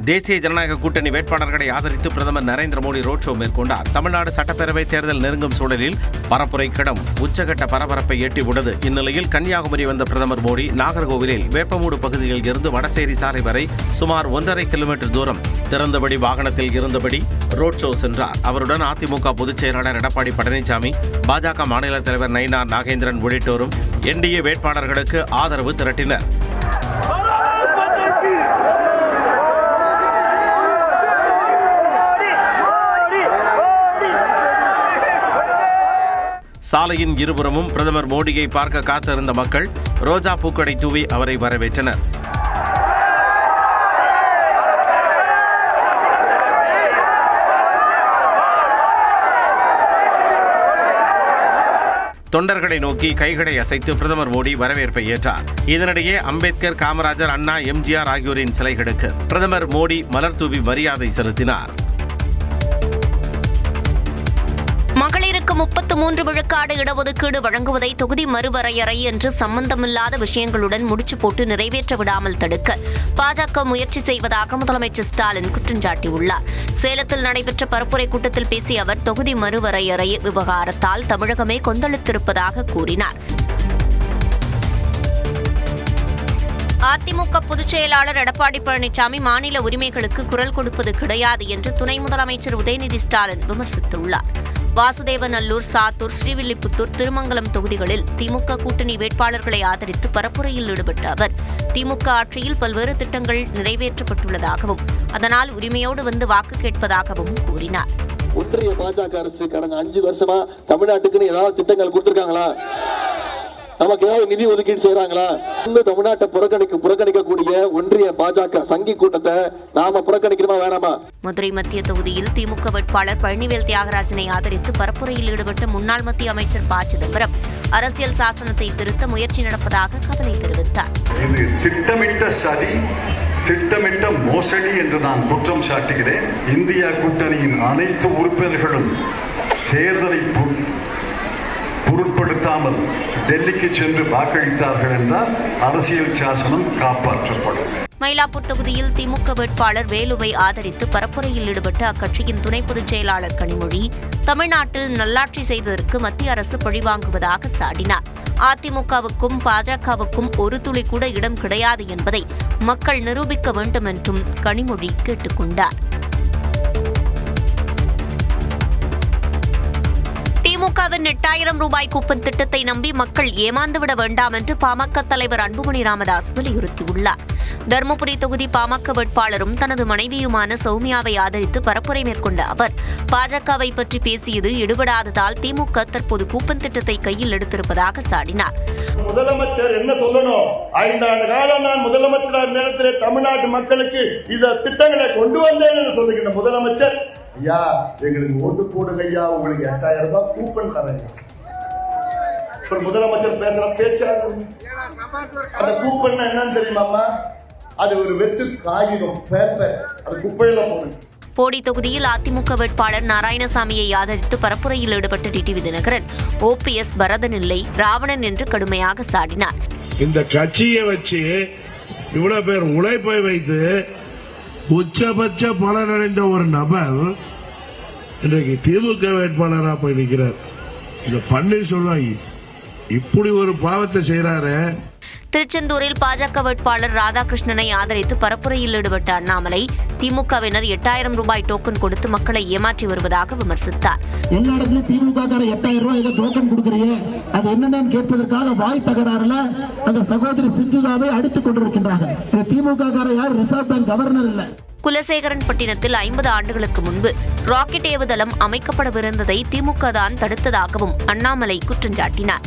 தேசிய ஜனநாயக கூட்டணி வேட்பாளர்களை ஆதரித்து பிரதமர் நரேந்திர மோடி ரோட் ஷோ மேற்கொண்டார். தமிழ்நாடு சட்டப்பேரவை தேர்தல் நெருங்கும் சூழலில் பரப்புரை களம் உச்சகட்ட பரபரப்பை எட்டியுள்ளது. இந்நிலையில் கன்னியாகுமரி வந்த பிரதமர் மோடி நாகர்கோவிலில் வேப்பமூடு பகுதியில் இருந்து வடசேரி சாலை வரை சுமார் 1.5 கிலோமீட்டர் தூரம் திறந்தபடி வாகனத்தில் இருந்தபடி ரோட் ஷோ சென்றார். அவருடன் அதிமுக பொதுச் செயலாளர் எடப்பாடி பழனிசாமி, பாஜக மாநில தலைவர் நயினார் நாகேந்திரன் உள்ளிட்டோரும் என்டிஏ வேட்பாளர்களுக்கு ஆதரவு திரட்டினர். சாலையின் இருபுறமும் பிரதமர் மோடியை பார்க்க காத்திருந்த மக்கள் ரோஜா பூக்களை தூவி அவரை வரவேற்றனர். தொண்டர்களை நோக்கி கைகளை அசைத்து பிரதமர் மோடி வரவேற்பை ஏற்றார். இதனிடையே அம்பேத்கர், காமராஜர், அண்ணா, எம்ஜிஆர் ஆகியோரின் சிலைகளுக்கு பிரதமர் மோடி மலர் தூவி மரியாதை செலுத்தினார். மகளிருக்கு 33 விழுக்காடு இடஒதுக்கீடு வழங்குவதை தொகுதி மறுவரையறை என்று சம்பந்தமில்லாத விஷயங்களுடன் முடிச்சு போட்டு நிறைவேற்ற விடாமல் தடுக்க பாஜக முயற்சி செய்வதாக முதலமைச்சர் ஸ்டாலின் குற்றம் சாட்டியுள்ளார். சேலத்தில் நடைபெற்ற பரப்புரை கூட்டத்தில் பேசிய அவர் தொகுதி மறுவரையறை விவகாரத்தால் தமிழகமே கொந்தளித்திருப்பதாக கூறினார். அதிமுக பொதுச் செயலாளர் எடப்பாடி பழனிசாமி மாநில உரிமைகளுக்கு குரல் கொடுப்பது கிடையாது என்று துணை முதலமைச்சர் உதயநிதி ஸ்டாலின் விமர்சித்துள்ளார். வாசுதேவநல்லூர், சாத்தூர், ஸ்ரீவில்லிபுத்தூர், திருமங்கலம் தொகுதிகளில் திமுக கூட்டணி வேட்பாளர்களை ஆதரித்து பரப்புரையில் ஈடுபட்ட அவர் திமுக ஆட்சியில் பல்வேறு திட்டங்கள் நிறைவேற்றப்பட்டுள்ளதாகவும் அதனால் உரிமையோடு வந்து வாக்கு கேட்பதாகவும் கூறினார். ஒன்றிய பாஜக அரசு கடந்த 5 வருஷமா தமிழ்நாட்டுக்குன்னு ஏதாவது திட்டங்கள் கொடுத்திருக்காங்களா? நமக்கு ஏதாவது நிதி ஒதுக்கீடு செய்யறாங்களா? தமிழ்நாட்டை புறக்கணிக்கக்கூடிய ஒன்றிய பாஜக சங்கி கூட்டத்தை நாம புறக்கணிக்கணுமா வேணாமா? மதுரை மத்திய தொகுதியில் திமுக வேட்பாளர் பழனிவேல் தியாகராஜனை ஆதரித்து பரப்புரையில் ஈடுபட்ட முன்னாள் மத்திய அமைச்சர் ப. சிதம்பரம் அரசியல் சாசனத்தை திருத்த முயற்சி நடப்பதாக கவலை தெரிவித்தார். இது திட்டமிட்ட சதி, திட்டமிட்ட மோசடி என்று நான் குற்றம் சாட்டுகிறேன். இந்தியா கூட்டணியின் அனைத்து உறுப்பினர்களும் தேர்தலை பொருட்படுத்தாமல் டெல்லிக்கு சென்று வாக்களித்தார்கள் என்றால் அரசியல் சாசனம் காப்பாற்றப்படும். மயிலாப்பூர் தொகுதியில் திமுக வேட்பாளர் வேலுவை ஆதரித்து பரப்புரையில் ஈடுபட்ட அக்கட்சியின் துணை பொதுச் செயலாளர் கனிமொழி தமிழ்நாட்டில் நல்லாட்சி செய்ததற்கு மத்திய அரசு பழிவாங்குவதாக சாடினார். அதிமுகவுக்கும் பாஜகவுக்கும் ஒரு துளி கூட இடம் கிடையாது என்பதை மக்கள் நிரூபிக்க வேண்டும் என்றும் கனிமொழி கேட்டுக் கொண்டார். திமுகவின் 8000 ரூபாய் கூப்பன் திட்டத்தை நம்பி மக்கள் ஏமாந்துவிட வேண்டாம் என்று பாமக தலைவர் அன்புமணி ராமதாஸ் வலியுறுத்தியுள்ளார். தருமபுரி தொகுதி பாமக வேட்பாளரும் தனது மனைவியுமான சௌமியாவை ஆதரித்து பரப்புரை மேற்கொண்ட அவர் பாஜகவை பற்றி பேசியது எடுபடாததால் திமுக தற்போது கூப்பன் திட்டத்தை கையில் எடுத்திருப்பதாக சாடினார். முதலமைச்சர் என்ன சொல்லணும்? 5 ஆண்டு காலம் நான் முதலமைச்சர் நேரத்திலே தமிழ்நாட்டு மக்களுக்கு இந்த திட்டங்களை கொண்டு வந்தேன் என்று சொல்லுகின்ற முதலமைச்சர், ஐயா எங்களுக்கு ஓட்டு போடுங்க ஐயா, உங்களுக்கு 8000 ரூபாய் கூப்பன் தரேன். முதலமைச்சர் பேசுற பேச்சா? அந்த கூப்பன் என்னன்னு தெரியுமாமா? அது ஒரு வெத்து காகிதம், பேப்பர், அது குப்பையில போடுங்க. போடி தொகுதியில் அதிமுக வேட்பாளர் நாராயணசாமியை ஆதரித்து பரப்புரையில் ஈடுபட்ட டிடிவி தினகரன் ஓபிஎஸ் பரதன் இல்லை, ராவணன் என்று கடுமையாக சாடினார். இந்த கட்சியை வச்சு இவ்வளவு பேர் உழைப்பை வைத்து உச்சபட்ச பலனடைந்த ஒரு நபர் இன்றைக்கு திமுக வேட்பாளராக போய் நிற்கிறார். இந்த பன்னீர்செல்வம் இப்படி ஒரு பாவத்தை செய்யறாரு. திருச்செந்தூரில் பாஜக வேட்பாளர் ராதாகிருஷ்ணனை ஆதரித்து பரப்புரையில் ஈடுபட்ட அண்ணாமலை திமுகவினர் 8000 ரூபாய் டோக்கன் கொடுத்து மக்களை ஏமாற்றி வருவதாக விமர்சித்தார். எல்லா இடத்துலயும் திமுக 8000 ரூபாய் ஏதோ டோக்கன் கொடுக்குறீங்க, அது என்னன்னு கேட்பதற்காக வாய் தகராறுல அந்த சகோதரி சிந்துதாவை அடித்துக் கொண்டிருக்கின்றார்கள். திமுக யார் ரிசர்வ் பேங்க் கவர்னர் இல்ல. குலசேகரன்பட்டினத்தில் 50 ஆண்டுகளுக்கு முன்பு ராக்கெட் ஏவுதளம் அமைக்கப்படவிருந்ததை திமுக தான் தடுத்ததாகவும் அண்ணாமலை குற்றம் சாட்டினார்.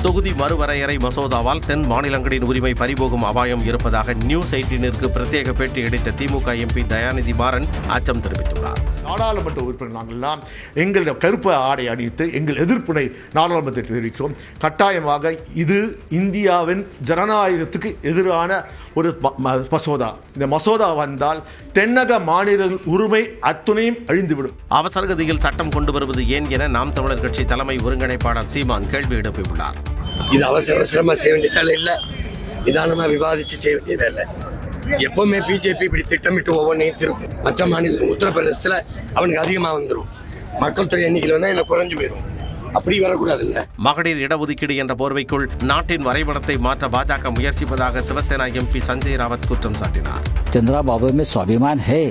தொகுதி மறுவரையறை மசோதாவால் தென் மாநிலங்களின் உரிமை பறிபோகும் அபாயம் இருப்பதாக நியூஸ் 18ற்கு பிரத்யேக பேட்டி அளித்த திமுக எம்பி தயாநிதி மாறன் அச்சம் தெரிவித்துள்ளார். நாடாளுமன்ற உறுப்பினர் நாங்கள்லாம் எங்களுடைய கருப்பு ஆடை அணிவித்து எங்கள் எதிர்ப்பினை நாடாளுமன்றத்தில் தெரிவிக்கிறோம். கட்டாயமாக இது இந்தியாவின் ஜனநாயகத்துக்கு எதிரான ஒரு மசோதா. இந்த மசோதா வந்தால் தென்னக மாநில உரிமை அத்துணையும் அழிந்துவிடும். அவசரகதியில் சட்டம் கொண்டு வருவது ஏன் என நாம் தமிழர் கட்சி தலைமை ஒருங்கிணைப்பாளர் சீமான் கேள்வி எழுப்பியுள்ளார். இது அவசரமா செய்ய வேண்டியதால இல்லை. நிதானமாக விவாதித்து செய்ய வேண்டியதில்லை. எப்பவுமே பிஜேபி இப்படி திட்டமிட்டு ஒவ்வொன்றையும் திருப்பும். மற்ற மாநிலம் உத்தரப்பிரதேசத்தில் அவனுக்கு அதிகமாக வந்துடும், மக்கள் தொகை எண்ணிக்கையில் வந்தால் என்ன குறைஞ்சு போயிடும். அப்படி வரக்கூடாதுல்ல. மகளிர் இடஒதுக்கீடு என்ற போர்வைக்குள் நாட்டின் வரைபடத்தை மாற்ற பாஜக முயற்சிப்பதாக சிவசேனா எம்பி சஞ்சய் ராவத் குற்றம் சாட்டினார். चंद्रा बाबू में स्वाभिमान है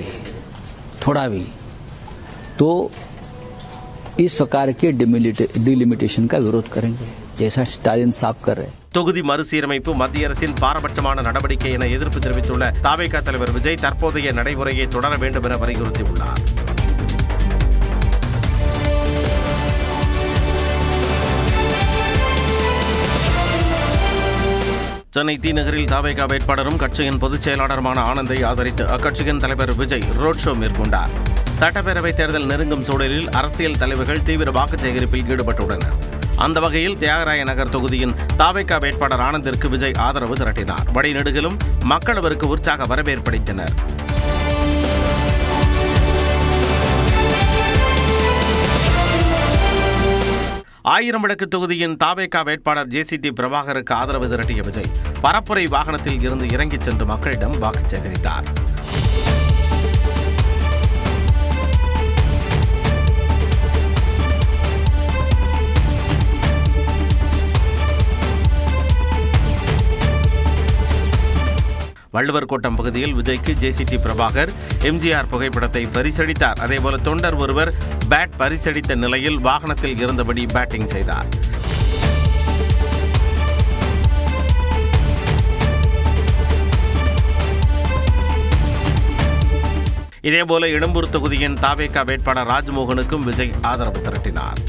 थोड़ा भी, तो इस प्रकार के डिलिमिटेशन का विरोध करेंगे जैसा स्टालिन साहब कर रहे हैं. தொகுதி மறுசீரமைப்பு மத்திய அரசின் பாரபட்சமான நடவடிக்கை என எதிர்ப்பு தெரிவித்துள்ள தாவேகா தலைவர் விஜய் தற்போதைய நடைமுறையை தொடர வேண்டும் என வலியுறுத்தியுள்ளார். சென்னை தி நகரில் தாவேகா வேட்பாளரும் கட்சியின் பொதுச் செயலாளருமான ஆனந்தை ஆதரித்து அக்கட்சியின் தலைவர் விஜய் ரோட் ஷோ மேற்கொண்டார். சட்டப்பேரவைத் தேர்தல் நெருங்கும் சூழலில் அரசியல் தலைவர்கள் தீவிர வாக்கு சேகரிப்பில் ஈடுபட்டுள்ளனர். அந்த வகையில் தியாகராய நகர் தொகுதியின் தாவேகா வேட்பாளர் ஆனந்திற்கு விஜய் ஆதரவு திரட்டினார். வழிநெடுகிலும் மக்கள் அவருக்கு உற்சாக வரவேற்பளித்தனர். ஆயிரம் விளக்கு தொகுதியின் தாவேகா வேட்பாளர் ஜேசிடி பிரபாகருக்கு ஆதரவு திரட்டிய விஜய் பரப்புரை வாகனத்தில் இருந்து இறங்கிச் சென்று மக்களிடம் வாக்கு சேகரித்தார். வள்ளுவர் கோட்டம் பகுதியில் விஜய்க்கு ஜேசிடி பிரபாகர் எம்ஜிஆர் புகைப்படத்தை பரிசளித்தார். அதேபோல தொண்டர் ஒருவர் பேட் பரிசளித்த நிலையில் வாகனத்தில் இருந்தபடி பேட்டிங் செய்தார். இதேபோல எழும்பூர் தொகுதியின் தாவேகா வேட்பாளர் ராஜ்மோகனுக்கும் விஜய் ஆதரவு திரட்டினார்.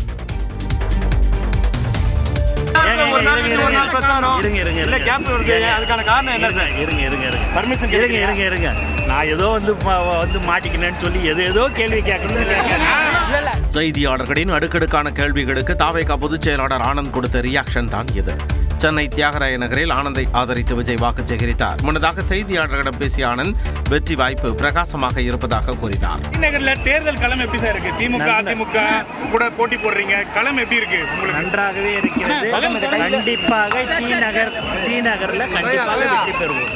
செய்தியாளர்களின் அடுக்கடுக்கான கேள்விகளுக்கு தாவேகா பொதுச் செயலாளர் ஆனந்த் கொடுத்த ரியாக்ஷன் தான் இது. சென்னை தியாகராய நகரில் ஆனந்தை ஆதரித்து விஜய் வாக்கு சேகரித்தார். முன்னதாக செய்தியாளர்களிடம் பேசிய ஆனந்த் வெற்றி வாய்ப்பு பிரகாசமாக இருப்பதாக கூறினார். தேர்தல் களம் எப்படி சார் இருக்கு? திமுக அதிமுக கூட போட்டி போடுறீங்க, களம் எப்படி இருக்கு? நன்றாகவே இருக்கிறது. கண்டிப்பாக டி நகர்ல கண்டிப்பாக வெற்றி பெறுவோம்.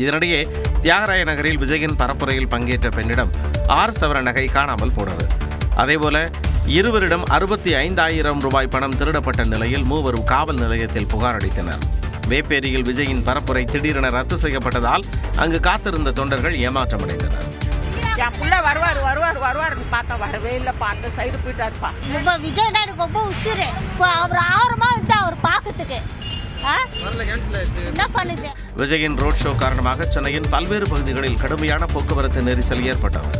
இதனிடையே தியாகராய நகரில் விஜயின் பரப்புரையில் பங்கேற்ற பெண்ணிடம் 6 சவர நகை காணாமல் போனது. அதேபோல இருவரிடம் 65,000 ரூபாய் பணம் திருடப்பட்ட நிலையில் மூவரும் காவல் நிலையத்தில் புகார் அளித்தனர். வேப்பேரியில் விஜயின் பரப்புரை திடீரென ரத்து செய்யப்பட்டதால் அங்கு காத்திருந்த தொண்டர்கள் ஏமாற்றமடைந்தனர். என் புள்ள வருவார் பார்த்தா வரவே இல்லை, பார்த்து சைடு போயிட்டாருப்பா. விஜய் எனக்கு ரொம்ப உசுரு. அவர் ஆர்வமா இருந்தா அவர் பார்க்கறதுக்கு என்ன பண்ணுது. விஜயின் ரோட் ஷோ காரணமாக சென்னையின் பல்வேறு பகுதிகளில் கடுமையான போக்குவரத்து நெரிசல் ஏற்பட்டது.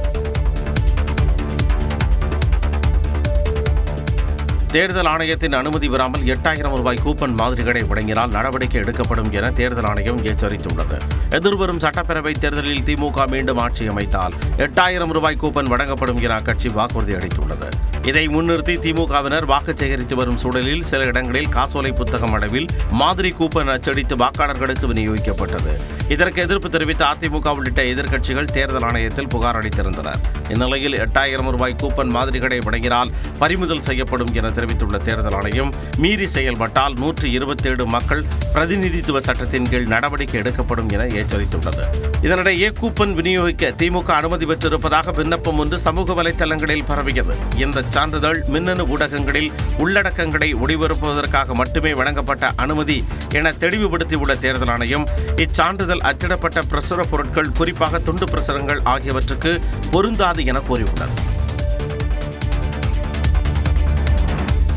தேர்தல் ஆணையத்தின் அனுமதி பெறாமல் 8,000 ரூபாய் கூப்பன் மாதிரிகளை வழங்கினால் நடவடிக்கை எடுக்கப்படும் என தேர்தல் ஆணையம் எச்சரித்துள்ளது. எதிர்வரும் சட்டப்பேரவைத் தேர்தலில் திமுக மீண்டும் ஆட்சி அமைத்தால் 8,000 ரூபாய் கூப்பன் வழங்கப்படும் என அக்கட்சி வாக்குறுதி அளித்துள்ளது. இதை முன்னிறுத்தி திமுகவினர் வாக்கு சேகரித்து வரும் சூழலில் சில இடங்களில் காசோலை புத்தகம் அளவில் மாதிரி கூப்பன் அச்சடித்து வாக்காளர்களுக்கு விநியோகிக்கப்பட்டது. இதற்கு எதிர்ப்பு தெரிவித்த அதிமுக உள்ளிட்ட எதிர்க்கட்சிகள் தேர்தல் ஆணையத்தில் புகார் அளித்திருந்தனர். இந்நிலையில் 8,000 ரூபாய் கூப்பன் மாதிரிகளை வழங்கினால் பறிமுதல் செய்யப்படும் என தெரிவித்துள்ள தேர்தல் ஆணையம் மீறி செயல்பட்டால் 127 மக்கள் பிரதிநிதித்துவ சட்டத்தின் கீழ் நடவடிக்கை எடுக்கப்படும் என எச்சரித்துள்ளது. இதனிடையே கூப்பன் விநியோகிக்க திமுக அனுமதி பெற்றிருப்பதாக விண்ணப்பம் ஒன்று சமூக வலைதளங்களில் பரவியது. இந்த சான்றிதழ் மின்னணு ஊடகங்களில் உள்ளடக்கங்களை ஒளிபரப்புவதற்காக மட்டுமே வழங்கப்பட்ட அனுமதி என தெளிவுபடுத்தியுள்ள தேர்தல் ஆணையம் இச்சான்றிதழ் அச்சிடப்பட்ட பிரசுர பொருட்கள் குறிப்பாக துண்டு பிரசுரங்கள் ஆகியவற்றுக்கு பொருந்தாது என கூறியுள்ளது.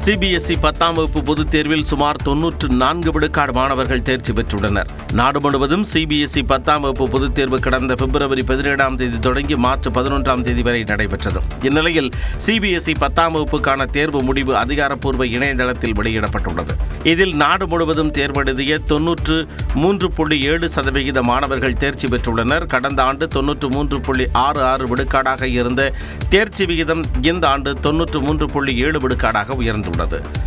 சிபிஎஸ்இ 10ஆம் வகுப்பு பொதுத் தேர்வில் சுமார் 94 விழுக்காடு மாணவர்கள் தேர்ச்சி பெற்றுள்ளனர். நாடு முழுவதும் சிபிஎஸ்இ 10ஆம் வகுப்பு பொதுத் தேர்வு கடந்த பிப்ரவரி 17ஆம் தேதி தொடங்கி மார்ச் 11ஆம் தேதி வரை நடைபெற்றது. இந்நிலையில் சிபிஎஸ்இ 10ஆம் வகுப்புக்கான தேர்வு முடிவு அதிகாரப்பூர்வ இணையதளத்தில் வெளியிடப்பட்டுள்ளது. இதில் நாடு முழுவதும் தேர்வெழுதிய 93.7% மாணவர்கள் தேர்ச்சி பெற்றுள்ளனர். கடந்த ஆண்டு 93.66 விழுக்காடாக இருந்த தேர்ச்சி விகிதம் இந்த ஆண்டு 93.7 விழுக்காடாக உயர்ந்துள்ளது.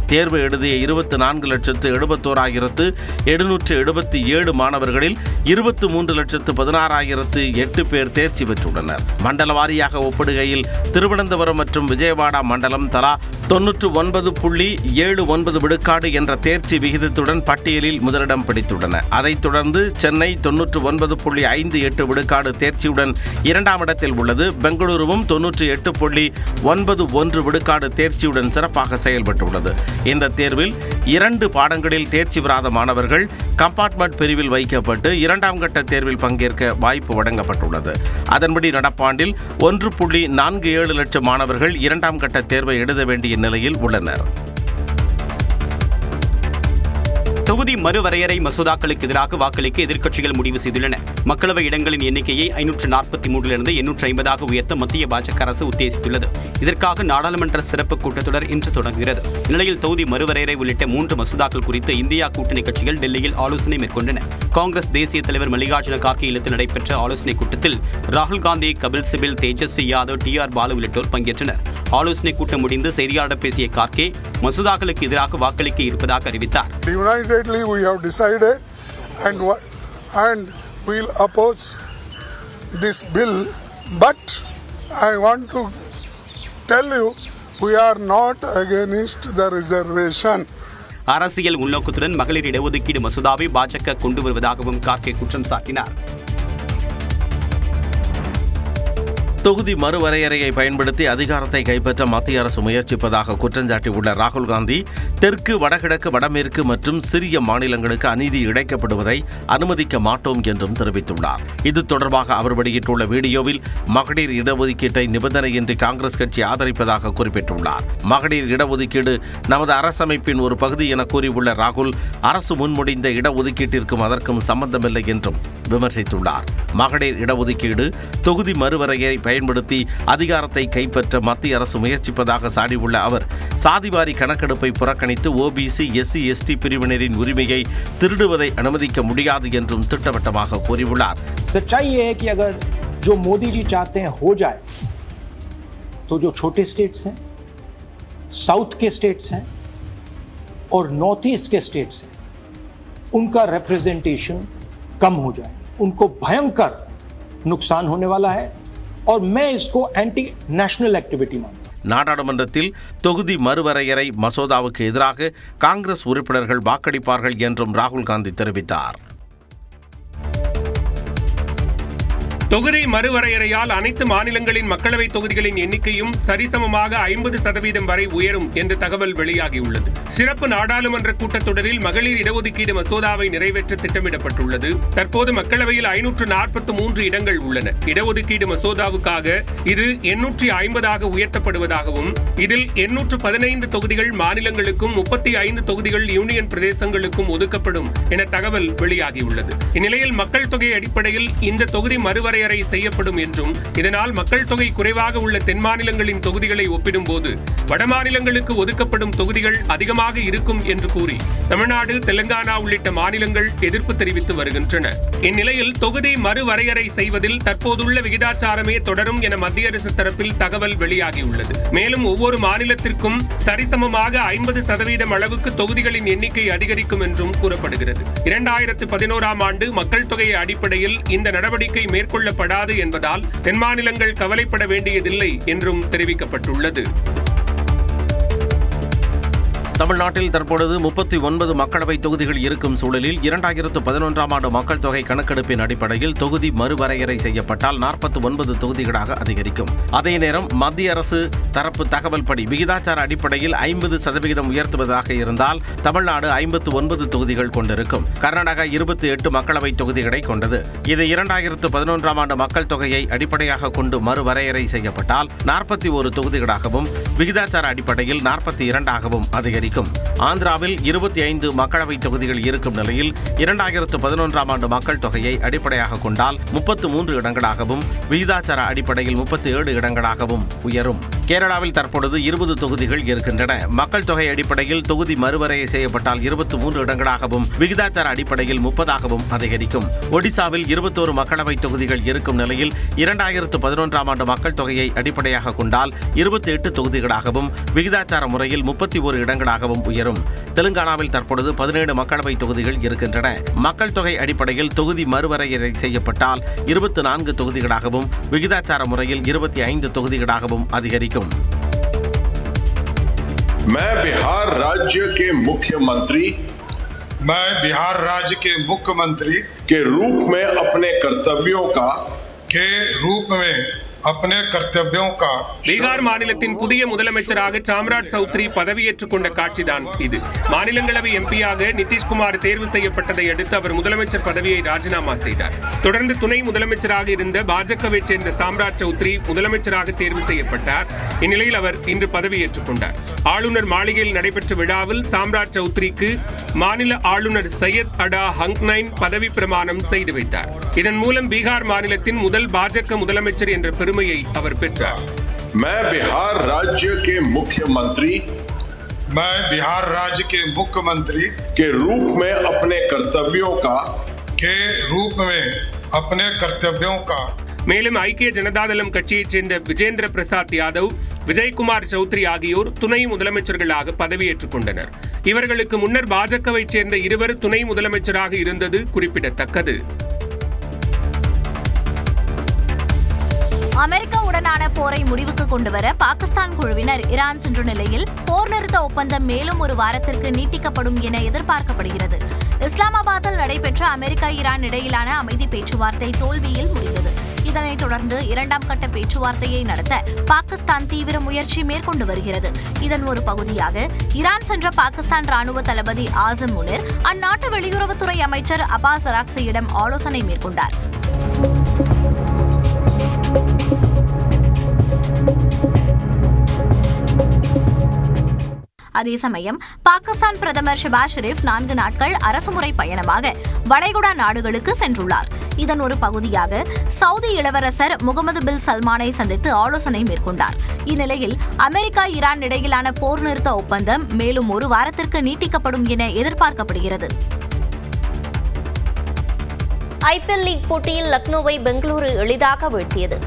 தேர்வு எழுதிய 24,71,777 மாணவர்களில் 23,16,008 பேர் தேர்ச்சி பெற்றுள்ளனர். மண்டல வாரியாக ஒப்பிடுகையில் திருவனந்தபுரம் மற்றும் விஜயவாடா மண்டலம் தலா 99.79 விழுக்காடு என்ற தேர்ச்சி விகிதத்துடன் பட்டியலில் முதலிடம் பிடித்துள்ளன. அதைத் தொடர்ந்து சென்னை 99.58 விழுக்காடு தேர்ச்சியுடன் இரண்டாம் இடத்தில் உள்ளது. பெங்களூருவும் 98.91 விழுக்காடு தேர்ச்சியுடன் சிறப்பாக செயல்பட்டுள்ளது. இந்த தேர்வில் 2 பாடங்களில் தேர்ச்சி பெறாத மாணவர்கள் கம்பார்ட்மெண்ட் பிரிவில் வைக்கப்பட்டு இரண்டாம் கட்ட தேர்வில் பங்கேற்க வாய்ப்பு வழங்கப்பட்டுள்ளது. அதன்படி நடப்பாண்டில் 1.47 லட்சம் மாணவர்கள் இரண்டாம் கட்ட தேர்வை எழுத வேண்டிய நிலையில் உள்ளனர். தொகுதி மறுவரையறை மசோதாக்களுக்கு எதிராக வாக்களிக்க எதிர்க்கட்சிகள் முடிவு செய்துள்ளன. மக்களவை இடங்களின் எண்ணிக்கையை 543 850 உயர்த்த மத்திய பாஜக அரசு உத்தேசித்துள்ளது. இதற்காக நாடாளுமன்ற சிறப்பு கூட்டத்தொடர் இன்று தொடங்குகிறது. இந்நிலையில் தொகுதி மறுவரையறை உள்ளிட்ட 3 மசோதாக்கள் குறித்து இந்தியா கூட்டணி கட்சிகள் டெல்லியில் ஆலோசனை மேற்கொண்டன. காங்கிரஸ் தேசிய தலைவர் மல்லிகார்ஜுன கார்கே இல்லத்தில் நடைபெற்ற ஆலோசனைக் கூட்டத்தில் ராகுல் காந்தி, கபில் சிபில், தேஜஸ்வி யாதவ், TR பாலு உள்ளிட்டோர் பங்கேற்றனர். ஆலோசனை கூட்டம் முடிந்து செய்தியாளர் பேசிய கார்கே மசோதாக்களுக்கு எதிராக வாக்களிக்க இருப்பதாக அறிவித்தார். Unitedly we have decided and we'll oppose this bill, but I want to tell you we are not against the reservation. அரசியல் உள்நோக்கத்துடன் மகளிர் இடஒதுக்கீடு மசோதாவை பாஜக கொண்டு வருவதாகவும் கார்கே குற்றம் சாட்டினார். தொகுதி மறுவரையறையை பயன்படுத்தி அதிகாரத்தை கைப்பற்ற மத்திய அரசு முயற்சிப்பதாக குற்றஞ்சாட்டியுள்ள ராகுல் காந்தி, தெற்கு, வடகிழக்கு, வடமேற்கு மற்றும் சிறிய மாநிலங்களுக்கு அநீதி இழைக்கப்படுவதை அனுமதிக்க மாட்டோம் என்றும் தெரிவித்துள்ளார். இது தொடர்பாக அவர் வெளியிட்டுள்ள வீடியோவில் மகளிர் இடஒதுக்கீட்டை நிபந்தனையின்றி காங்கிரஸ் கட்சி ஆதரிப்பதாக குறிப்பிட்டுள்ளார். மகளிர் இடஒதுக்கீடு நமது அரசமைப்பின் ஒரு பகுதி என கூறியுள்ள ராகுல், அரசு முன்மொழிந்த இடஒதுக்கீட்டிற்கும் அதற்கும் சம்பந்தமில்லை என்றும் விமர்சித்துள்ளார். மகளிர் இடஒதுக்கீடு தொகுதி மறுவரையை பயன்படுத்தி அதிகாரத்தை கைப்பற்ற மத்திய அரசு முயற்சிப்பதாக சாடியுள்ள அவர், சாதிவாரி கணக்கெடுப்பை புறக்கணித்து OBC, SC, ST பிரிவினரின் உரிமையை திருடுவதை அனுமதிக்க முடியாது என்றும் திட்டவட்டமாக கூறியுள்ளார். सच्चाई ये है कि अगर जो मोदी जी चाहते हैं हो जाए तो जो छोटे स्टेट्स हैं, साउथ के स्टेट्स हैं और नॉर्थ ईस्ट के स्टेट्स हैं, उनका रिप्रेजेंटेशन कम हो जाए, उनको भयंकर नुकसान होने वाला है और मैं इसको एंटी नेशनल एक्टिविटी मानता हूं. நாடாளுமன்றத்தில் தொகுதி மறுவரையறை மசோதாவுக்கு எதிராக காங்கிரஸ் உறுப்பினர்கள் வாக்களிப்பார்கள் என்றும் ராகுல் காந்தி தெரிவித்தார். தொகுதி மறுவரையறையால் அனைத்து மாநிலங்களின் மக்களவை தொகுதிகளின் எண்ணிக்கையும் சரிசமமாக 50% வரை உயரும் என்று தகவல் வெளியாகியுள்ளது. சிறப்பு நாடாளுமன்ற கூட்டத்தொடரில் மகளிர் இடஒதுக்கீடு மசோதாவை நிறைவேற்ற திட்டமிடப்பட்டுள்ளது. தற்போது மக்களவையில் 543 இடங்கள் உள்ளன. இடஒதுக்கீடு மசோதாவுக்காக இது 850 உயர்த்தப்படுவதாகவும், இதில் 815 தொகுதிகள் மாநிலங்களுக்கும் 35 தொகுதிகள் யூனியன் பிரதேசங்களுக்கும் ஒதுக்கப்படும் என தகவல் வெளியாகியுள்ளது. இந்நிலையில் மக்கள் தொகை அடிப்படையில் இந்த தொகுதி மறுவரை செய்யப்படும் என்றும், இதனால் மக்கள் தொகை குறைவாக உள்ள தென் மாநிலங்களின் தொகுதிகளை ஒப்பிடும்போது வட மாநிலங்களுக்கு ஒதுக்கப்படும் தொகுதிகள் அதிகமாக இருக்கும் என்று கூறி தமிழ்நாடு, தெலுங்கானா உள்ளிட்ட மாநிலங்கள் எதிர்ப்பு தெரிவித்து வருகின்றன. இந்நிலையில் தொகுதி மறுவரையறை செய்வதில் தற்போதுள்ள விகிதாச்சாரமே தொடரும் என மத்திய அரசு தரப்பில் தகவல் வெளியாகியுள்ளது. மேலும் ஒவ்வொரு மாநிலத்திற்கும் சரிசமமாக 50% அளவுக்கு தொகுதிகளின் எண்ணிக்கை அதிகரிக்கும் என்றும் கூறப்படுகிறது. 2011ஆம் ஆண்டு மக்கள் தொகை அடிப்படையில் இந்த நடவடிக்கை மேற்கொள்ளப்படாது என்பதால் தென் மாநிலங்கள் கவலைப்பட வேண்டியதில்லை என்றும் தெரிவிக்கப்பட்டுள்ளது. தமிழ்நாட்டில் தற்பொழுது 39 மக்களவை தொகுதிகள் இருக்கும் சூழலில் 2011ஆம் ஆண்டு மக்கள் தொகை கணக்கெடுப்பின் அடிப்படையில் தொகுதி மறுவரையறை செய்யப்பட்டால் 49 தொகுதிகளாக அதிகரிக்கும். அதே நேரம் மத்திய அரசு தரப்பு தகவல் படி விகிதாச்சார அடிப்படையில் 50% உயர்த்துவதாக இருந்தால் தமிழ்நாடு 59 தொகுதிகள் கொண்டிருக்கும். கர்நாடகா 28 மக்களவை தொகுதிகளை கொண்டது. இது 2011ஆம் ஆண்டு மக்கள் தொகையை அடிப்படையாக கொண்டு மறுவரையறை செய்யப்பட்டால் 41 தொகுதிகளாகவும் விகிதாச்சார அடிப்படையில் 42ஆகவும் அதிகரிக்கும். ஆந்திராவில் 25 மக்களவை தொகுதிகள் இருக்கும் நிலையில் 2011ஆம் ஆண்டு மக்கள் தொகையை அடிப்படையாக கொண்டால் 33 இடங்களாகவும் விகிதாச்சார அடிப்படையில் 37 இடங்களாகவும் உயரும். கேரளாவில் தற்பொழுது 20 தொகுதிகள் இருக்கின்றன. மக்கள் தொகை அடிப்படையில் தொகுதி மறுவரையை செய்யப்பட்டால் 23 இடங்களாகவும் விகிதாச்சார அடிப்படையில் 30ஆகவும் அதிகரிக்கும். ஒடிசாவில் 21 மக்களவை தொகுதிகள் இருக்கும் நிலையில் 2011ஆம் ஆண்டு மக்கள் தொகையை அடிப்படையாக கொண்டால் 28 தொகுதிகளாகவும் விகிதாச்சார முறையில் 31 இடங்களாகவும் உயரும். தெலுங்கானாவில் தற்பொழுது 17 மக்களவை தொகுதிகள் இருக்கின்றன. மக்கள் தொகை அடிப்படையில் தொகுதி மறுவரையறை செய்யப்பட்டால் 24 தொகுதிகளாகவும் விகிதாச்சார முறையில் 25 தொகுதிகளாகவும் அதிகரிக்கும். मैं बिहार राज्य के मुख्यमंत्री के रूप में अपने कर्तव्यों का பீகார் மாநிலத்தின் புதிய முதலமைச்சராக சாம்ராட் சௌத்ரி பதவியேற்றுக் கொண்ட காட்சிதான் இது. மாநிலங்களவை எம்பியாக நிதிஷ்குமார் தேர்வு செய்யப்பட்டதை அடுத்து அவர் முதலமைச்சர் பதவியை ராஜினாமா செய்தார். தொடர்ந்து துணை முதலமைச்சராக இருந்த பாஜகவை சேர்ந்த சாம்ராட் சௌத்ரி முதலமைச்சராக தேர்வு செய்யப்பட்டார். இந்நிலையில் அவர் இன்று பதவியேற்றுக் கொண்டார். ஆளுநர் மாளிகையில் நடைபெற்ற விழாவில் சாம்ராட் சௌத்ரிக்கு மாநில ஆளுநர் சையத் அடா ஹங்னைன் பதவி பிரமாணம் செய்து வைத்தார். இதன் மூலம் பீகார் மாநிலத்தின் முதல் பாஜக முதலமைச்சர் என்ற பெருமையை அவர் பெற்றார். मैं बिहार राज्य के मुख्यमंत्री के रूप में अपने कर्तव्यों का மேலும் ஐக்கிய ஜனதாதளம் கட்சியைச் சேர்ந்த விஜேந்திர பிரசாத் யாதவ், விஜய்குமார் சௌத்ரி ஆகியோர் துணை முதலமைச்சர்களாக பதவியேற்றுக் கொண்டனர். இவர்களுக்கு முன்னர் பாஜகவை சேர்ந்த இருவர் துணை முதலமைச்சராக இருந்தது குறிப்பிடத்தக்கது. அமெரிக்காவுடனான போரை முடிவுக்கு கொண்டுவர பாகிஸ்தான் குழுவினர் ஈரான் சென்ற நிலையில் போர் நிறுத்த ஒப்பந்தம் மேலும் ஒரு வாரத்திற்கு நீட்டிக்கப்படும் என எதிர்பார்க்கப்படுகிறது. இஸ்லாமாபாத்தில் நடைபெற்ற அமெரிக்கா ஈரான் இடையிலான அமைதி பேச்சுவார்த்தை தோல்வியில் முடிந்தது. இதனைத் தொடர்ந்து இரண்டாம் கட்ட பேச்சுவார்த்தையை நடத்த பாகிஸ்தான் தீவிர முயற்சி மேற்கொண்டு வருகிறது. இதன் ஒரு பகுதியாக ஈரான் சென்ற பாகிஸ்தான் ராணுவ தளபதி ஆசம் முனிர் அந்நாட்டு வெளியுறவுத்துறை அமைச்சர் அப்பாஸ் அராக்சியிடம் ஆலோசனை மேற்கொண்டார். அதே சமயம் பாகிஸ்தான் பிரதமர் ஷெபாஸ் ஷெரீப் 4 நாட்கள் அரசுமுறை பயணமாக வளைகுடா நாடுகளுக்கு சென்றுள்ளார். இதன் ஒரு பகுதியாக சவுதி இளவரசர் முகமது பின் சல்மானை சந்தித்து ஆலோசனை மேற்கொண்டார். இந்நிலையில் அமெரிக்கா ஈரான் இடையிலான போர் நிறுத்த ஒப்பந்தம் மேலும் ஒரு வாரத்திற்கு நீட்டிக்கப்படும் என எதிர்பார்க்கப்படுகிறது. ஐபிஎல் லீக் போட்டியில் லக்னோவை பெங்களூரு எளிதாக வீழ்த்தியது.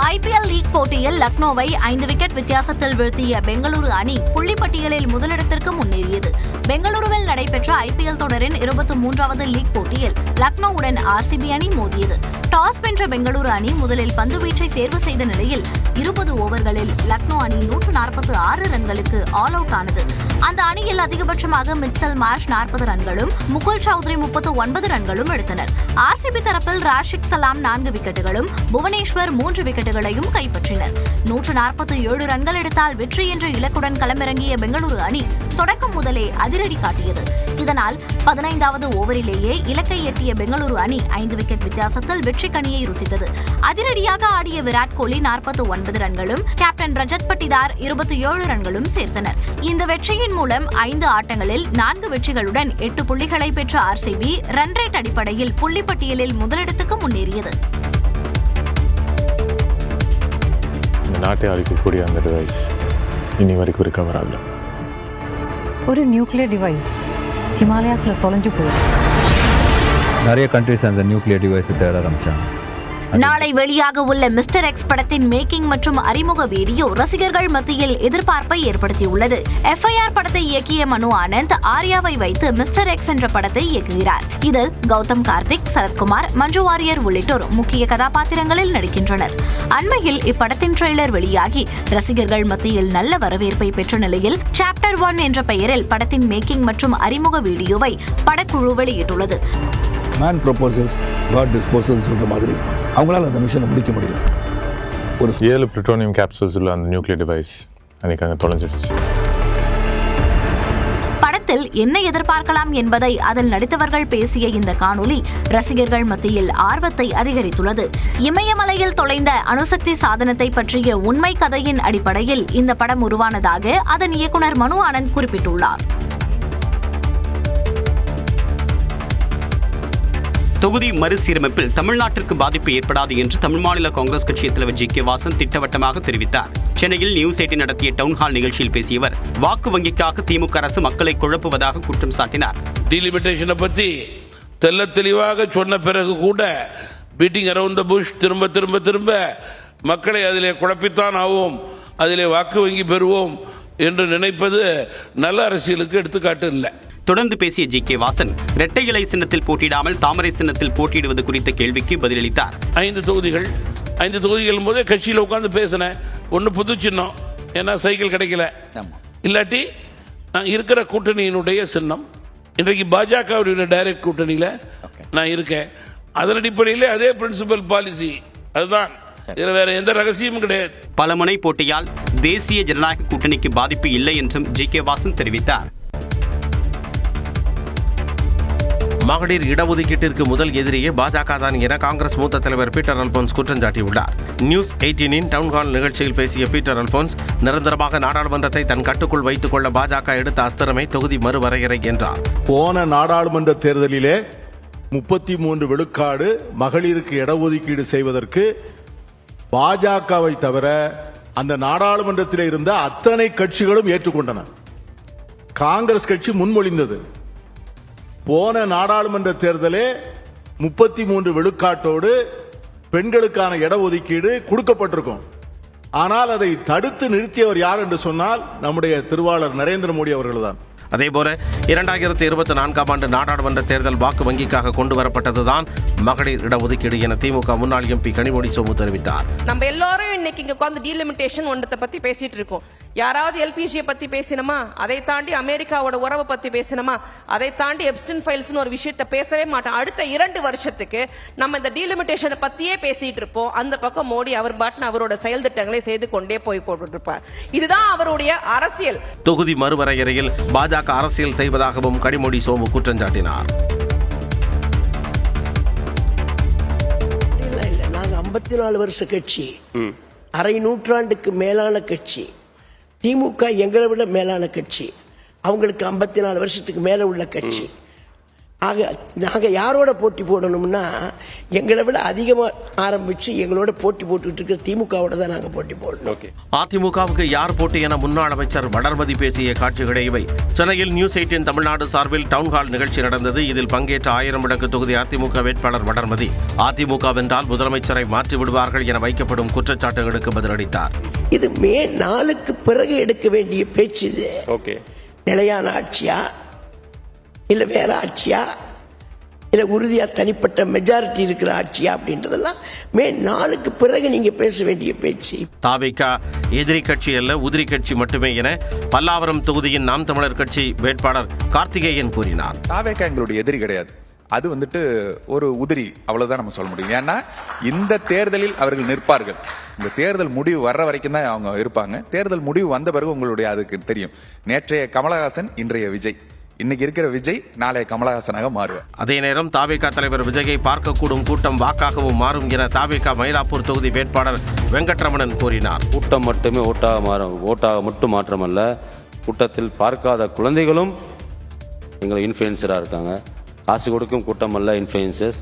ஐபிஎல் லீக் போட்டியில் லக்னோவை 5 விக்கெட் வித்தியாசத்தில் வீழ்த்திய பெங்களூரு அணி புள்ளிப்பட்டியலில் முதலிடத்திற்கு முன்னேறியது. பெங்களூருவில் நடைபெற்ற ஐபிஎல் தொடரின் 23வது லீக் போட்டியில் லக்னோவுடன் ஆர்சிபி அணி மோதியது. டாஸ் வென்ற பெங்களூரு அணி முதலில் பந்துவீச்சை தேர்வு செய்த நிலையில் 20 ஓவர்களில் லக்னோ அணி 146 ரன்களுக்கு ஆல் அவுட் ஆனது. அந்த அணியில் அதிகபட்சமாக மிச்சல் மார்ஷ் 40 ரன்களும் முகுல் சௌத்ரி 39 ரன்களும் எடுத்தனர். ஆர்சிபி தரப்பில் ராஷிக் சலாம் 4 விக்கெட்டுகளும் புவனேஸ்வர் 3 விக்கெட்டுகளையும் கைப்பற்றினர். 147 ரன்கள் எடுத்தால் வெற்றி என்ற இலக்குடன் களமிறங்கிய பெங்களூரு அணி தொடக்கம் முதலே அதிரடி காட்டியது. இதனால் 15வது ஓவரிலேயே இலக்கை எட்டிய பெங்களூரு அணி 5 விக்கெட் வித்தியாசத்தில் வெற்றி கனியை ருசித்தது. அதிரடியாக ஆடிய விராட் கோலி 49 ரன்களும் கேப்டன் ரஜத் பட்டிதார் 27 ரன்களும் சேர்த்தனர். இந்த வெற்றியின் மூலம் 5 ஆட்டங்களில் 4 வெற்றிகளுடன் 8 புள்ளிகளை பெற்ற ஆர்சிபி ரன் ரேட் அடிப்படையில் புள்ளிப்பட்டியலில் முதலிடத்துக்கு முன்னேறியது. நாட்டை அழிக்கக்கூடிய அந்த டிவைஸ் இனி வரைக்கும் ரிகவர் ஆகல. ஒரு நியூக்ளியர் டிவைஸ் ஹிமாலயாஸ்ல தொலைஞ்சு போயிருக்கு. நிறைய கண்ட்ரிஸ் அந்த நியூக்ளியர் டிவைஸை தேட ஆரம்பிச்சாங்க. நாளை வெளியாக உள்ள மிஸ்டர் எக்ஸ் படத்தின் மேக்கிங் மற்றும் அறிமுக வீடியோ ரசிகர்கள் மத்தியில் எதிர்பார்ப்பை ஏற்படுத்தியுள்ளது. FIR படத்தை இயக்கிய மனு ஆனந்த் ஆர்யாவை வைத்து மிஸ்டர் எக்ஸ் என்ற படத்தை இயக்குகிறார். இதில் கௌதம் கார்த்திக், சரத்குமார், மஞ்சு வாரியர் உள்ளிட்டோர் முக்கிய கதாபாத்திரங்களில் நடிக்கின்றனர். அண்மையில் இப்படத்தின் ட்ரெய்லர் வெளியாகி ரசிகர்கள் மத்தியில் நல்ல வரவேற்பை பெற்ற நிலையில் சாப்டர் 1 என்ற பெயரில் படத்தின் மேக்கிங் மற்றும் அறிமுக வீடியோவை படக்குழு வெளியிட்டுள்ளது. மேன் ப்ரொபோசஸ் காட் டிஸ்போசஸ் சொல்ற மாதிரி அவங்களால அந்த மிஷனை முடிக்க முடியல. ஒரு 7 பிளூட்டோனியம் கேப்சூல்ஸ் உள்ள அந்த நியூக்ளியர் டிவைஸ் அன்னைக்கு அங்கே தொலைஞ்சிடுச்சு. படத்தில் என்ன எதிர்பார்க்கலாம் என்பதை அதில் நடித்தவர்கள் பேசிய இந்த காணொலி ரசிகர்கள் மத்தியில் ஆர்வத்தை அதிகரித்துள்ளது. இமயமலையில் தொலைந்த அணுசக்தி சாதனத்தை பற்றிய உண்மை கதையின் அடிப்படையில் இந்த படம் உருவானதாக அதன் இயக்குனர் மனு ஆனந்த் குறிப்பிட்டுள்ளார். தொகுதி மறுசீரமைப்பில் தமிழ்நாட்டிற்கு பாதிப்பு ஏற்படாது என்று தமிழ் மாநில காங்கிரஸ் கட்சி தலைவர் ஜி கே வாசன் திட்டவட்டமாக தெரிவித்தார். சென்னையில் நியூஸ் 18 நடத்திய டவுன்ஹால் நிகழ்ச்சியில் பேசிய அவர் வாக்கு வங்கிக்காக திமுக அரசு மக்களை குழப்புவதாக குற்றம் சாட்டினார். டீலிமிட்டேஷனை பற்றி தெல்ல தெளிவாக சொன்ன பிறகு கூட பீட்டிங் அரவுண்ட் த புஷ் திரும்ப மக்களை அதிலே குழப்பித்தான் ஆவோம், அதிலே வாக்கு வங்கி பெறுவோம் என்று நினைப்பது நல்ல அரசியலுக்கு எடுத்துக்காட்டு இல்லை. தொடர்ந்து பேசிய ஜி கே வாசன் இரட்டை இலை சின்னத்தில் போட்டியிடாமல் தாமரை சின்னத்தில் போட்டியிடுவது குறித்த கேள்விக்கு பதிலளித்தார். 5 தொகுதிகள் போதே கட்சியில் உட்கார்ந்து பேசினேன். ஒன்று புது சின்னம், ஏன்னா சைக்கிள் கிடைக்கல, இல்லாட்டி நான் இருக்கிற கூட்டணியினுடைய சின்னம். இன்றைக்கு பாஜகவுடைய டைரக்ட் கூட்டணியில் நான் இருக்கேன். அதன் அடிப்படையில் அதே பிரின்சிபல் பாலிசி, அதுதான். இதில் வேற எந்த ரகசியமும் கிடையாது. பல முனை போட்டியால் தேசிய ஜனநாயக கூட்டணிக்கு பாதிப்பு இல்லை என்றும் ஜி.கே. வாசன் தெரிவித்தார். மகளிர் இடஒதுக்கீட்டிற்கு முதல் எதிரியே பாஜக தான் என காங்கிரஸ் மூத்த தலைவர் பீட்டர் அல்போன்ஸ் குற்றம் சாட்டியுள்ளார். நியூஸ் 18 டவுன்ஹால் நிகழ்ச்சியில் பேசிய பீட்டர் அல்போன்ஸ், நிரந்தரமாக நாடாளுமன்றத்தை தன் கட்டுக்குள் வைத்துக் கொள்ள பாஜக எடுத்த அஸ்திரமே தொகுதி மறுவரையறை என்றார். போன நாடாளுமன்ற தேர்தலிலே 33 விழுக்காடு மகளிருக்கு இடஒதுக்கீடு செய்வதற்கு பாஜகவை தவிர அந்த நாடாளுமன்றத்தில் இருந்த அத்தனை கட்சிகளும் ஏற்றுக்கொண்டன. காங்கிரஸ் கட்சி முன்மொழிந்தது. போன நாடாளுமன்ற தேர்தலே 33 விழுக்காட்டோடு பெண்களுக்கான இடஒதுக்கீடு கொடுக்கப்பட்டிருக்கும். ஆனால் அதை தடுத்து நிறுத்தியவர் யார் என்று சொன்னால் நம்முடைய திருவாளர் நரேந்திர மோடி அவர்கள்தான். அதேபோல 2024ஆம் ஆண்டு நாடாளுமன்ற தேர்தல் வாக்கு வங்கிக்காக கொண்டு வரப்பட்டதுதான் மகளிர் இடஒதுக்கீடு என திமுக முன்னாள் எம்பி கனிமொழி சோமு தெரிவித்தார். நம்ம எல்லாரும் இன்னைக்கு இங்க உட்கார்ந்து டீலிமிட்டேஷன் ஒன்றத்தை பத்தி பேசிட்டு இருக்கோம். யாராவது எல்பிஜியை பத்தி பேசினமா, அதை தாண்டி அமெரிக்காவோட உறவை பத்தி பேசினமா, அதை தாண்டி எப்ஸ்டின் ஃபைல்ஸ்னு ஒரு விஷயத்தை பேசவே மாட்டோம். அடுத்த 2 வருஷத்துக்கு நம்ம இந்த டீலிமிட்டேஷனை பத்தியே பேசிட்டு இருப்போம். அந்த பக்கம் மோடி அவர் பாட்டுன்னு அவரோட செயல் திட்டங்களை செய்து கொண்டே போய் கொண்டிருப்பார். இதுதான் அவருடைய அரசியல். தொகுதி மறுவரையறையில் பாஜக அரசியல் செய்வதாகவும் கனிமொழி சோமு குற்றம் சாட்டினார். நாங்க 54 வருஷ கட்சி, அரை நூற்றாண்டுக்கு மேலான கட்சி. திமுக எங்களை விட மேலான கட்சி, அவங்களுக்கு 54 வருஷத்துக்கு மேல உள்ள கட்சி. ஆக நாங்கள் யாரோட போட்டி போடணும்னா எங்களை விட அதிகமாக ஆரம்பித்து எங்களோட போட்டி போட்டுக்கிட்டு இருக்கிற திமுகவோட தான் நாங்கள் போட்டி போடணும். அதிமுகவுக்கு யார் போட்டி என முன்னாள் அமைச்சர் வளர்மதி பேசிய காட்சிகளை இவை. சென்னையில் நியூஸ் 18 தமிழ்நாடு சார்பில் டவுன்ஹால் நிகழ்ச்சி நடந்தது. இதில் பங்கேற்ற 1000 விளக்கு தொகுதி அதிமுக வேட்பாளர் வளர்மதி, அதிமுக வென்றால் முதலமைச்சரை மாற்றி விடுவார்கள் என வைக்கப்படும் குற்றச்சாட்டுகளுக்கு பதிலளித்தார். இது மே 4க்கு பிறகு எடுக்க வேண்டிய பேச்சு. இது நிலையான ஆட்சியா இல்ல வேற ஆட்சியா இல்ல உறுதியா தனிப்பட்ட மெஜாரிட்டி இருக்கிற ஆட்சியா அப்படின்றதெல்லாம் மே 4க்கு பிறகு நீங்க பேச வேண்டிய பேச்சு. தாவேகா எதிரி கட்சி அல்ல, உதிரி கட்சி மட்டுமே என பல்லாவரம் தொகுதியின் நாம் தமிழர் கட்சி வேட்பாளர் கார்த்திகேயன் கூறினார். தாவேகா எங்களுடைய எதிரி கிடையாது, அது வந்துட்டு ஒரு உதிரி, அவ்வளவுதான் நம்ம சொல்ல முடியும். ஏன்னா இந்த தேர்தலில் அவர்கள் நிற்பார்கள். இந்த தேர்தல் முடிவு வர்ற வரைக்கும் தான் அவங்க இருப்பாங்க. தேர்தல் முடிவு வந்த பிறகு உங்களுடைய அதுக்கு தெரியும். நேற்றைய கமலஹாசன், இன்றைய விஜய். இன்னைக்கு இருக்கிற விஜய் நாளைய கமலஹாசனாக மாறுவார். அதே நேரம் தாவேகா தலைவர் விஜயை பார்க்கக்கூடும் கூட்டம் வாக்காகவும் மாறும் என தாவேகா மயிலாப்பூர் தொகுதி வேட்பாளர் வெங்கட்ரமணன் கூறினார். கூட்டம் மட்டுமே ஓட்டாக மாறும், ஓட்டாக மட்டும் மாற்றமல்ல, கூட்டத்தில் பார்க்காத குழந்தைகளும் எங்களை இன்ஃப்ளூயன்சராக இருக்காங்க. காசு கொடுக்கும் கூட்டம் அல்ல இன்ஃப்ளூயன்சர்ஸ்.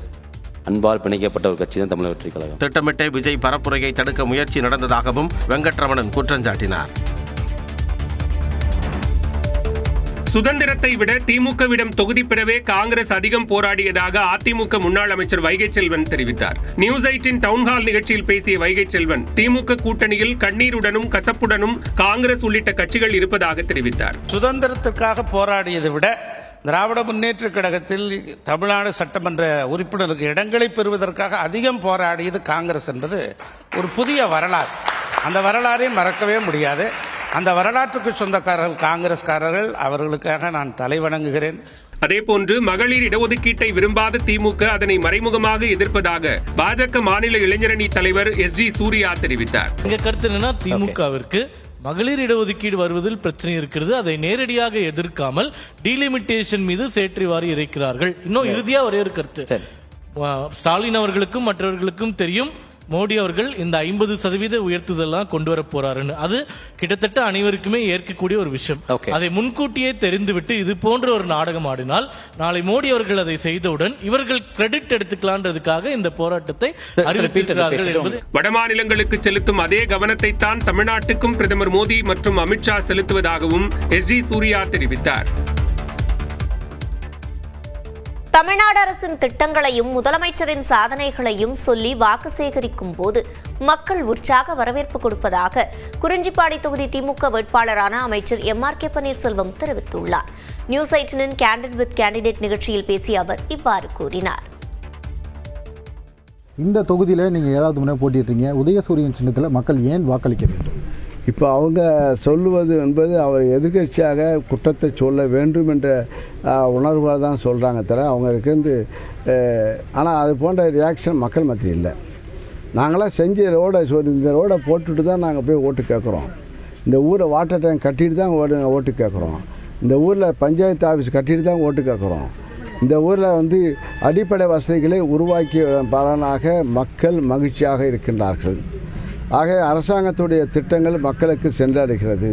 அன்பால் பிணைக்கப்பட்ட ஒரு கட்சி தான் தமிழக வெற்றி கழகம். திட்டமிட்டே விஜய் பரப்புரையை தடுக்க முயற்சி நடந்ததாகவும் வெங்கட்ரமணன் குற்றம் சாட்டினார். சுதந்திரத்தை விட திமுகவிடம் தொகுதி பெறவே காங்கிரஸ் அதிகம் போராடியதாக அதிமுக முன்னாள் அமைச்சர் வைகை செல்வன் தெரிவித்தார். நியூஸ் 18 டவுன்ஹால் நிகழ்ச்சியில் பேசிய வைகை செல்வன், திமுக கூட்டணியில் கண்ணீருடனும் கசப்புடனும் காங்கிரஸ் உள்ளிட்ட கட்சிகள் இருப்பதாக தெரிவித்தார். சுதந்திரத்திற்காக போராடியதை விட திராவிட முன்னேற்ற கழகத்தில் தமிழ்நாடு சட்டமன்ற உறுப்பினருக்கு இடங்களை பெறுவதற்காக அதிகம் போராடியது காங்கிரஸ் என்பது ஒரு புதிய வரலாறு. அந்த வரலாறை மறக்கவே முடியாது. அந்த வரலாற்றுக்கு சொந்தக்காரர்கள் காங்கிரஸ்காரர்கள், அவர்களுக்காக நான் தலை வணங்குகிறேன். அதேபோன்று மகளிர் இடஒதுக்கீட்டை விரும்பாத திமுக அதனை மறைமுகமாக எதிர்ப்பதாக பாஜக மாநில இளைஞரணி தலைவர் எஸ்.டி. சூர்யா தெரிவித்தார். எங்க கருத்து என்னன்னா, திமுகவிற்கு மகளிர் இடஒதுக்கீடு வருவதில் பிரச்சனை இருக்கிறது. அதை நேரடியாக எதிர்க்காமல் டீலிமிட்டேஷன் மீது சேற்றி வாரி இறைக்கிறார்கள். இன்னும் இறுதியா ஒரே ஒரு கருத்து, ஸ்டாலின் அவர்களுக்கும் மற்றவர்களுக்கும் தெரியும் மோடி அவர்கள் இந்த 50% உயர்த்துதெல்லாம் கொண்டு வர போறாருன்னு. அது கிட்டத்தட்ட அனைவருக்குமே ஏற்கக்கூடிய ஒரு விஷயம். அதை முன்கூட்டியே தெரிந்துவிட்டு இது போன்ற ஒரு நாடகம் ஆடினால் நாளை மோடி அவர்கள் அதை செய்தவுடன் இவர்கள் கிரெடிட் எடுத்துக்கலான்றதுக்காக இந்த போராட்டத்தை அறிவித்திருக்கிறார்கள் என்பது. வடமாநிலங்களுக்கு செலுத்தும் அதே கவனத்தை தான் தமிழ்நாட்டுக்கும் பிரதமர் மோடி மற்றும் அமித்ஷா செலுத்துவதாகவும் எஸ்.டி. சூர்யா தெரிவித்தார். தமிழ்நாடு அரசின் திட்டங்களையும் முதலமைச்சரின் சாதனைகளையும் சொல்லி வாக்கு சேகரிக்கும் போது மக்கள் உற்சாக வரவேற்பு கொடுப்பதாக குறிஞ்சிப்பாடி தொகுதி திமுக வேட்பாளரான அமைச்சர் எம்.ஆர்.கே. பன்னீர்செல்வம் தெரிவித்துள்ளார். நியூஸ் 18 கேண்டிட் வித் கேண்டிடேட் நிகழ்ச்சியில் பேசிய அவர் இவ்வாறு கூறினார். இந்த தொகுதியில் நீங்கள் 7வது முறை போட்டிடுறீங்க. உதயசூரியன் சின்னத்தில் மக்கள் ஏன் வாக்களிக்க வேண்டும்? இப்போ அவங்க சொல்லுவது என்பது அவர் எதிர்கட்சியாக குற்றத்தை சொல்ல வேண்டும் என்ற உணர்வாக தான் சொல்கிறாங்க தவிர அவங்களுக்கு வந்து ஆனால் அது போன்ற ரியாக்ஷன் மக்கள் மத்தியில் இல்லை. நாங்களாம் செஞ்ச இந்த ரோடை போட்டுட்டு தான் நாங்கள் போய் ஓட்டு கேட்குறோம். இந்த ஊரை வாட்டர் டேங்க் கட்டிட்டு தான் ஓட்டு கேட்குறோம். இந்த ஊரில் பஞ்சாயத்து ஆஃபீஸ் கட்டிட்டு தான் ஓட்டு கேட்குறோம். இந்த ஊரில் வந்து அடிப்படை வசதிகளை உருவாக்கிய பலனாக மக்கள் மகிழ்ச்சியாக இருக்கின்றார்கள். ஆக அரசாங்கத்துடைய திட்டங்கள் மக்களுக்கு சென்றடைகிறது.